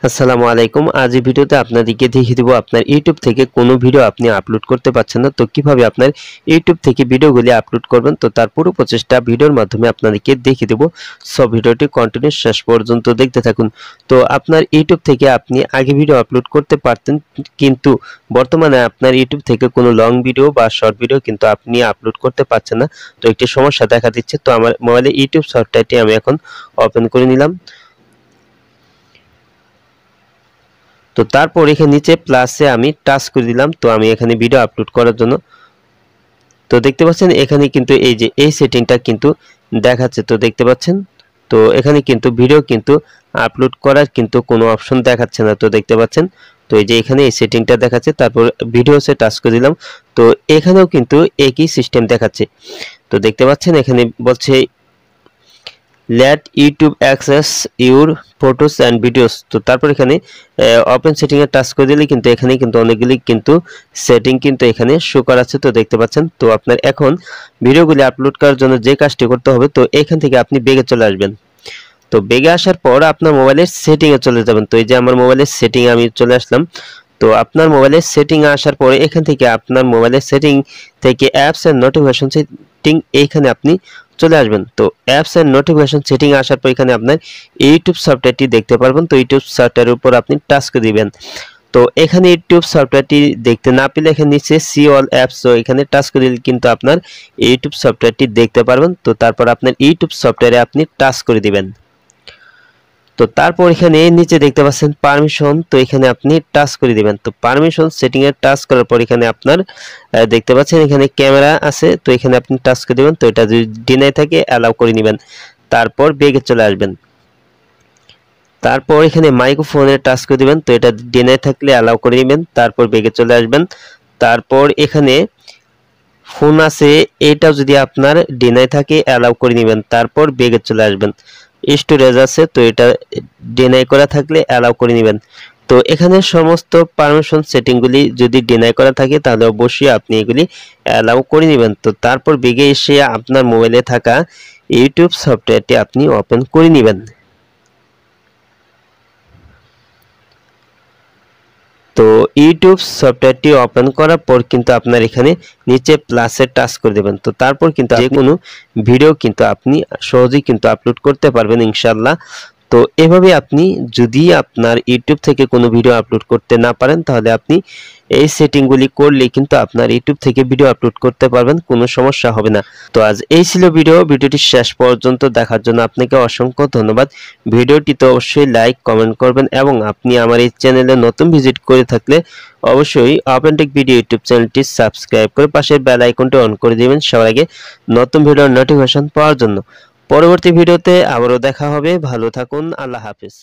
আসসালামু আলাইকুম। আজ এই ভিডিওতে আপনাদেরকে দেখিয়ে দেব আপনার ইউটিউব থেকে কোনো ভিডিও আপনি আপলোড করতে পারছেন না, তো কিভাবে আপনার ইউটিউব থেকে ভিডিওগুলি আপলোড করবেন, তো তার পুরো প্রচেষ্টা ভিডিওর মাধ্যমে আপনাদেরকে দেখিয়ে দেব। সব ভিডিওটি কন্টিনিউ শেষ পর্যন্ত দেখতে থাকুন। তো আপনার ইউটিউব থেকে আপনি আগে ভিডিও আপলোড করতে পারতেন, কিন্তু বর্তমানে আপনার ইউটিউব থেকে কোনো লং ভিডিও বা শর্ট ভিডিও কিন্তু আপনি আপলোড করতে পারছেন না। তো একটি সমস্যা দেখা দিচ্ছে। তো আমার মোবাইলে ইউটিউব সফটওয়্যারটি আমি এখন ওপেন করে নিলাম। তো তারপর এখানে নিচে প্লাসে আমি টাচ করে দিলাম। তো আমি এখানে ভিডিও আপলোড করার জন্য, তো দেখতে পাচ্ছেন এখানে কিন্তু এই যে এই সেটিংটা কিন্তু দেখাচ্ছে। তো দেখতে পাচ্ছেন, তো এখানে কিন্তু ভিডিও কিন্তু আপলোড করার কিন্তু কোনো অপশন দেখাচ্ছে না। তো দেখতে পাচ্ছেন, তো এই যে এখানে এই সেটিংটা দেখাচ্ছে, তারপর ভিডিওসে টাচ করে দিলাম। তো এখানেও কিন্তু একই সিস্টেম দেখাচ্ছে। তো দেখতে পাচ্ছেন এখানে বলছে let YouTube access your photos and videos. তো তারপর এখানে ওপেন সেটিং এ টাচ করে দিলে কিন্তু এখানে কিন্তু অনেকগুলি কিন্তু সেটিং কিন্তু এখানে শো করাচ্ছে। তো দেখতে পাচ্ছেন, তো আপনার এখন ভিডিওগুলি আপলোড করার জন্য যে কাজটি করতে হবে, তো এখান থেকে আপনি বেগে চলে আসবেন। তো বেগে আসার পর আপনার মোবাইলের সেটিং এ চলে যাবেন। তো এই যে আমার মোবাইলের সেটিং আমি চলে আসলাম। তো আপনার মোবাইলের সেটিং এ আসার পরে এখান থেকে আপনার মোবাইলের সেটিং থেকে অ্যাপস এন্ড নোটিফিকেশন সেটিং এইখানে আপনি চলে আসবেন। তো অ্যাপস এন্ড নোটিফিকেশন সেটিং আসার পর এখানে আপনার ইউটিউব সফটওয়্যারটি দেখতে পারবেন। তো ইউটিউব সফটওয়্যারের উপর আপনি টাচ করে দিবেন। তো এখানে ইউটিউব সফটওয়্যারটি দেখতে না পেলে এখানে নিচে সি অল অ্যাপস, তো এখানে টাচ করে দিলে কিন্তু আপনার ইউটিউব সফটওয়্যারটি দেখতে পারবেন। তো তারপর আপনার ইউটিউব সফটওয়্যারে আপনি টাচ করে দিবেন। তো তারপর এখানে নিচে দেখতে পাচ্ছেন পারমিশন, তো এখানে আপনি টাচ করে দিবেন। তো পারমিশন সেটিং এ টাচ করার পর এখানে আপনার দেখতে পাচ্ছেন এখানে ক্যামেরা আছে। তো এখানে আপনি টাচ করে দিবেন। তো এটা যদি ডিনাই থাকে অ্যালাউ করে নেবেন। তারপর বেগে চলে আসবেন। তারপর এখানে মাইক্রোফোনে টাচ করে দিবেন। তো এটা ডিনাই থাকলে অ্যালাউ করে নেবেন। তারপর বেগে চলে আসবেন। তারপর এখানে ফোন আছে, এটা যদি আপনার ডিনাই থাকে অ্যালাউ করে নেবেন। তারপর বেগে চলে আসবেন। স্টোরেজ আছে, তো এটা ডিনাই করা থাকলে অ্যালাউ করে নেবেন। তো এখানে সমস্ত পারমিশন সেটিংগুলি যদি ডিনাই করা থাকে তাহলে অবশ্যই আপনি এগুলি অ্যালাউ করে নেবেন। তো তারপর বেগে এসে আপনার মোবাইলে থাকা ইউটিউব সফটওয়্যারটি আপনি ওপেন করে নেবেন। তো ইউটিউব সফটওয়্যারটি ওপেন করার পর কিন্তু আপনার এখানে নিচে প্লাসে টাচ করে দেবেন। তো তারপর কিন্তু যে কোনো ভিডিও কিন্তু আপনি সহজেই কিন্তু আপলোড করতে পারবেন ইনশাআল্লাহ। তো এভাবে আপনি যদি আপনার ইউটিউব থেকে কোনো ভিডিও আপলোড করতে না পারেন, তাহলে আপনি এই সেটিংগুলি করলে কিন্তু আপনার ইউটিউব থেকে ভিডিও আপলোড করতে পারবেন, কোনো সমস্যা হবে না। তো আজ এই ছিল ভিডিওটি শেষ পর্যন্ত দেখার জন্য আপনাকে অসংখ্য ধন্যবাদ। ভিডিওটিতে অবশ্যই লাইক কমেন্ট করবেন এবং আপনি আমার এই চ্যানেলে নতুন ভিজিট করে থাকলে অবশ্যই ওপেন টেক ভিডিও ইউটিউব চ্যানেলটি সাবস্ক্রাইব করে পাশের বেল আইকনটি অন করে দিবেন সবার আগে নতুন ভিডিওর নোটিফিকেশন পাওয়ার জন্য। পরবর্তী ভিডিওতে আবারও দেখা হবে। ভালো থাকুন। আল্লাহ হাফেজ।